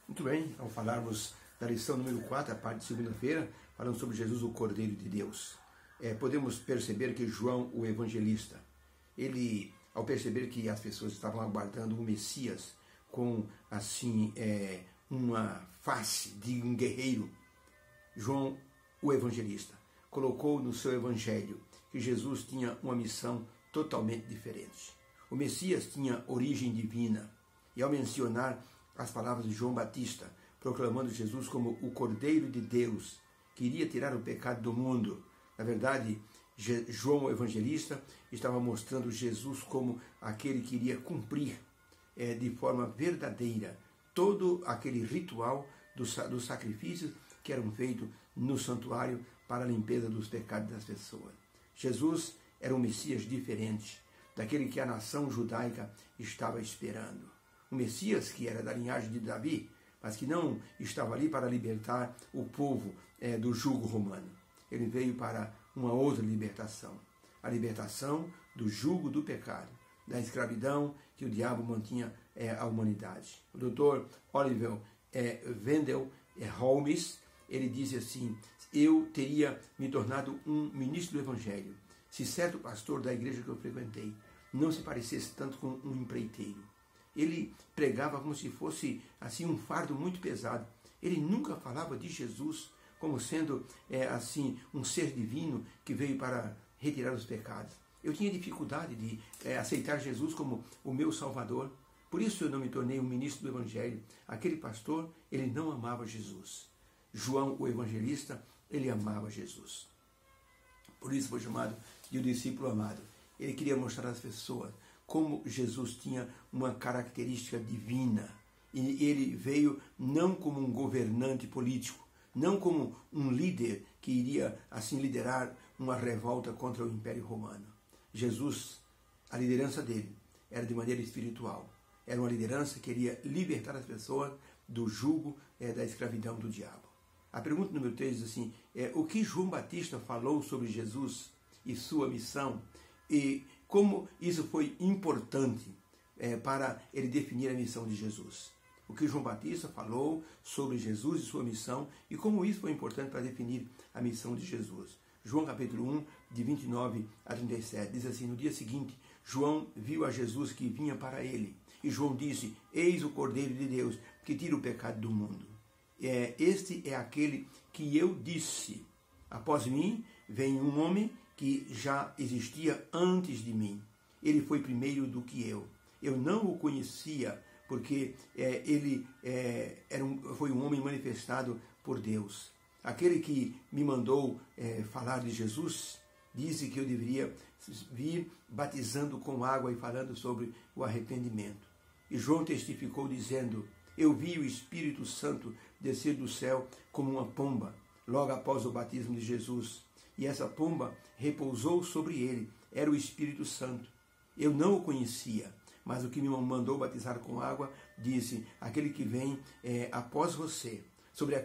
Muito bem, ao falarmos da lição número 4, a parte de segunda-feira, falando sobre Jesus, o Cordeiro de Deus. Podemos perceber que João, o evangelista, ele, ao perceber que as pessoas estavam aguardando um Messias com, assim, uma face de um guerreiro, João, o evangelista, colocou no seu evangelho que Jesus tinha uma missão totalmente diferente. O Messias tinha origem divina, e ao mencionar as palavras de João Batista, proclamando Jesus como o Cordeiro de Deus, que iria tirar o pecado do mundo. Na verdade, João o Evangelista estava mostrando Jesus como aquele que iria cumprir de forma verdadeira todo aquele ritual dos sacrifícios que eram feitos no santuário para a limpeza dos pecados das pessoas. Jesus era um Messias diferente daquele que a nação judaica estava esperando. Um Messias que era da linhagem de Davi, mas que não estava ali para libertar o povo do jugo romano. Ele veio para uma outra libertação, a libertação do jugo do pecado, da escravidão que o diabo mantinha a humanidade. O Dr. Oliver Wendell Holmes, ele disse assim: eu teria me tornado um ministro do Evangelho se certo pastor da igreja que eu frequentei não se parecesse tanto com um empreiteiro. Ele pregava como se fosse assim um fardo muito pesado. Ele nunca falava de Jesus como sendo assim um ser divino que veio para retirar os pecados. Eu tinha dificuldade de aceitar Jesus como o meu Salvador. Por isso eu não me tornei um ministro do Evangelho. Aquele pastor, ele não amava Jesus. João, o evangelista, ele amava Jesus. Por isso foi chamado de o discípulo amado. Ele queria mostrar às pessoas como Jesus tinha uma característica divina. E ele veio não como um governante político, não como um líder que iria assim liderar uma revolta contra o Império Romano. Jesus, a liderança dele era de maneira espiritual. Era uma liderança que queria libertar as pessoas do jugo da escravidão do diabo. A pergunta número 3 diz assim: o que João Batista falou sobre Jesus e sua missão e como isso foi importante para ele definir a missão de Jesus. O que João Batista falou sobre Jesus e sua missão e como isso foi importante para definir a missão de Jesus. João capítulo 1, de 29 a 37, diz assim: no dia seguinte, João viu a Jesus que vinha para ele. E João disse: eis o Cordeiro de Deus que tira o pecado do mundo. Este é aquele que eu disse: após mim vem um homem que já existia antes de mim. Ele foi primeiro do que eu. Eu não o conhecia, porque ele foi um homem manifestado por Deus. Aquele que me mandou falar de Jesus, disse que eu deveria vir batizando com água e falando sobre o arrependimento. E João testificou dizendo: eu vi o Espírito Santo descer do céu como uma pomba, logo após o batismo de Jesus. E essa pomba repousou sobre ele, era o Espírito Santo. Eu não o conhecia, mas o que me mandou batizar com água disse: aquele que vem após você, sobre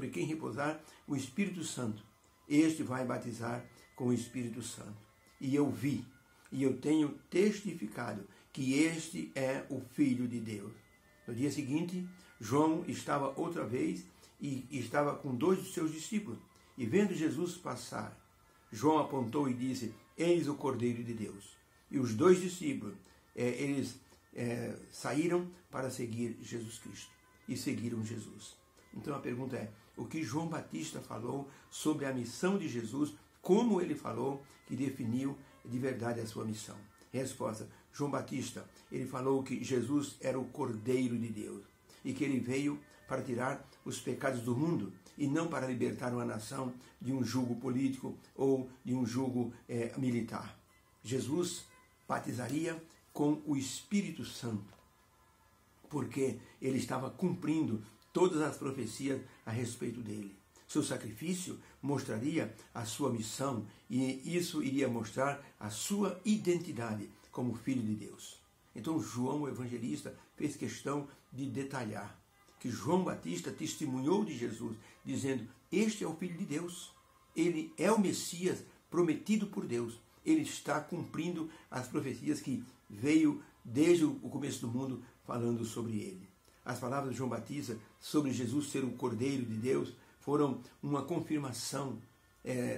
quem repousar o Espírito Santo, este vai batizar com o Espírito Santo. E eu vi, e eu tenho testificado que este é o Filho de Deus. No dia seguinte, João estava outra vez e estava com 2 dos seus discípulos. E vendo Jesus passar, João apontou e disse: eis o Cordeiro de Deus. E os 2 discípulos, eles saíram para seguir Jesus Cristo. E seguiram Jesus. Então a pergunta é: o que João Batista falou sobre a missão de Jesus, como ele falou que definiu de verdade a sua missão? Resposta: João Batista, ele falou que Jesus era o Cordeiro de Deus e que ele veio para tirar os pecados do mundo e não para libertar uma nação de um jugo político ou de um jugo militar. Jesus batizaria com o Espírito Santo, porque ele estava cumprindo todas as profecias a respeito dele. Seu sacrifício mostraria a sua missão e isso iria mostrar a sua identidade como Filho de Deus. Então João, o evangelista, fez questão de detalhar que João Batista testemunhou de Jesus, dizendo: este é o Filho de Deus. Ele é o Messias prometido por Deus. Ele está cumprindo as profecias que veio desde o começo do mundo falando sobre ele. as palavras de João Batista sobre Jesus ser o Cordeiro de Deus foram uma confirmação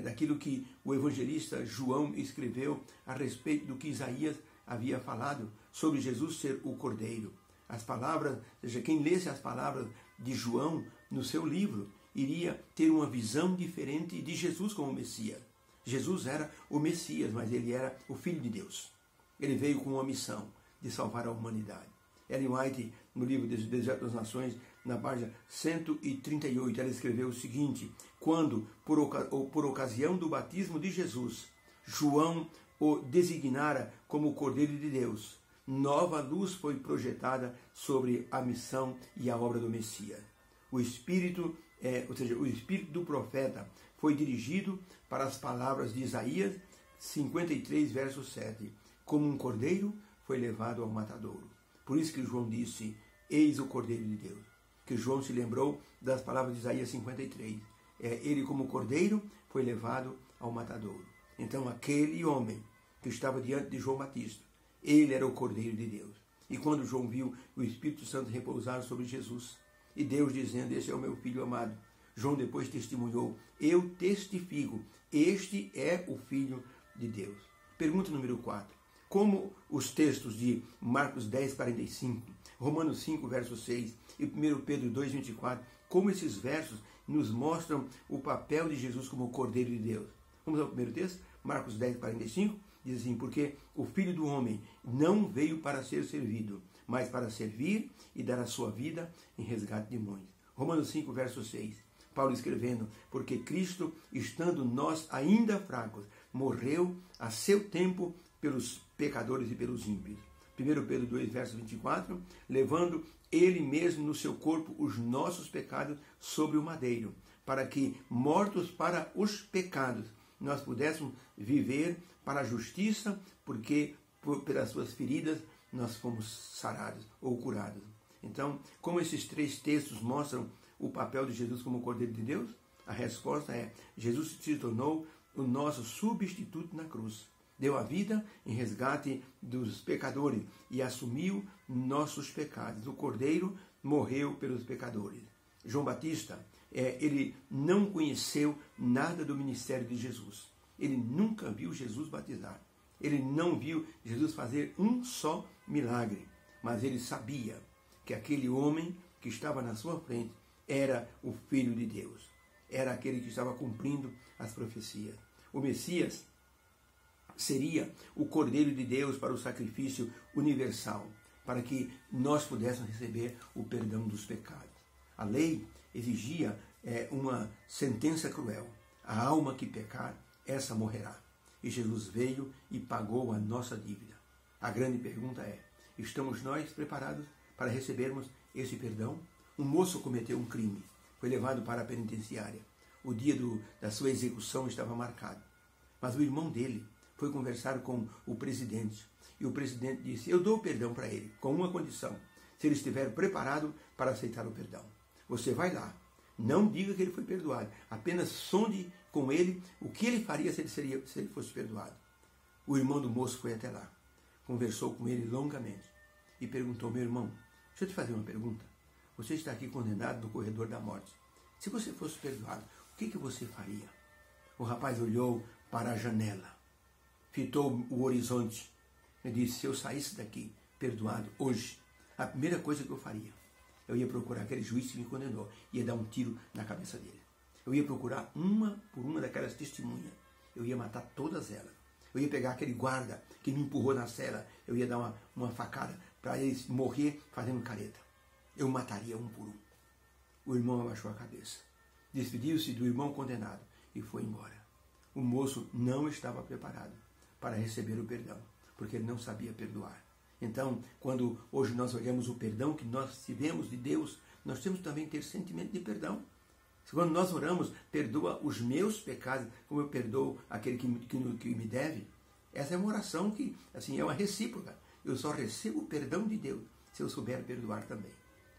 daquilo que o evangelista João escreveu a respeito do que Isaías havia falado sobre Jesus ser o Cordeiro. As palavras, ou seja, quem lesse as palavras de João no seu livro, iria ter uma visão diferente de Jesus como Messias. Jesus era o Messias, mas ele era o Filho de Deus. Ele veio com uma missão de salvar a humanidade. Ellen White, no livro Deserto das Nações, na página 138, ela escreveu o seguinte: quando, por ocasião do batismo de Jesus, João o designara como o Cordeiro de Deus, nova luz foi projetada sobre a missão e a obra do Messias. O Espírito, o Espírito do profeta foi dirigido para as palavras de Isaías 53, verso 7. Como um cordeiro foi levado ao matadouro. Por isso que João disse, eis o Cordeiro de Deus. Que João se lembrou das palavras de Isaías 53. Ele como cordeiro foi levado ao matadouro. Então aquele homem que estava diante de João Batista, ele era o Cordeiro de Deus. E quando João viu o Espírito Santo repousar sobre Jesus, e Deus dizendo, esse é o meu Filho amado, João depois testemunhou, eu testifico, este é o Filho de Deus. Pergunta número 4. Como os textos de Marcos 10, 45, Romanos 5, verso 6 e 1 Pedro 2, 24, como esses versos nos mostram o papel de Jesus como Cordeiro de Deus. Vamos ao primeiro texto, Marcos 10, 45, diz assim, porque o Filho do Homem não veio para ser servido, mas para servir e dar a sua vida em resgate de muitos. Romanos 5, verso 6, Paulo escrevendo, porque Cristo, estando nós ainda fracos, morreu a seu tempo pelos pecadores e pelos ímpios. 1 Pedro 2, verso 24, levando ele mesmo no seu corpo os nossos pecados sobre o madeiro, para que, mortos para os pecados, nós pudéssemos viver para a justiça, porque pelas suas feridas nós fomos sarados ou curados. Então, como esses três textos mostram o papel de Jesus como Cordeiro de Deus? A resposta é, Jesus se tornou o nosso substituto na cruz. Deu a vida em resgate dos pecadores e assumiu nossos pecados. O Cordeiro morreu pelos pecadores. João Batista, ele não conheceu nada do ministério de Jesus. Ele nunca viu Jesus batizar. Ele não viu Jesus fazer um só milagre. Mas ele sabia que aquele homem que estava na sua frente era o Filho de Deus. Era aquele que estava cumprindo as profecias. O Messias seria o Cordeiro de Deus para o sacrifício universal, para que nós pudéssemos receber o perdão dos pecados. A lei exigia uma sentença cruel. A alma que pecar, essa morrerá. E Jesus veio e pagou a nossa dívida. A grande pergunta é, estamos nós preparados para recebermos esse perdão? Um moço cometeu um crime, foi levado para a penitenciária. O dia da sua execução estava marcado. Mas o irmão dele foi conversar com o presidente. E o presidente disse, eu dou o perdão para ele, com uma condição. Se ele estiver preparado para aceitar o perdão. Você vai lá. Não diga que ele foi perdoado. Apenas sonde com ele o que ele faria se ele fosse perdoado. O irmão do moço foi até lá. Conversou com ele longamente. E perguntou, meu irmão, deixa eu te fazer uma pergunta. Você está aqui condenado no corredor da morte. Se você fosse perdoado, o que você faria? O rapaz olhou para a janela. Fitou o horizonte e disse, se eu saísse daqui perdoado hoje, a primeira coisa que eu faria, eu ia procurar aquele juiz que me condenou, ia dar um tiro na cabeça dele. Eu ia procurar uma por uma daquelas testemunhas, eu ia matar todas elas. Eu ia pegar aquele guarda que me empurrou na cela, eu ia dar uma facada para eles morrer fazendo careta. Eu mataria um por um. O irmão abaixou a cabeça, despediu-se do irmão condenado e foi embora. O moço não estava preparado para receber o perdão, porque ele não sabia perdoar. Então, quando hoje nós olhamos o perdão que nós tivemos de Deus, nós temos também que ter sentimento de perdão. Quando nós oramos, perdoa os meus pecados, como eu perdoo aquele que me deve. Essa é uma oração que assim, é uma recíproca. Eu só recebo o perdão de Deus se eu souber perdoar também.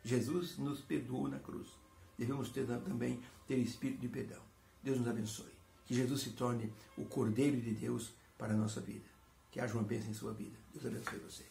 Jesus nos perdoou na cruz. Devemos também ter espírito de perdão. Deus nos abençoe. Que Jesus se torne o Cordeiro de Deus para a nossa vida. Que haja uma bênção em sua vida. Deus abençoe você.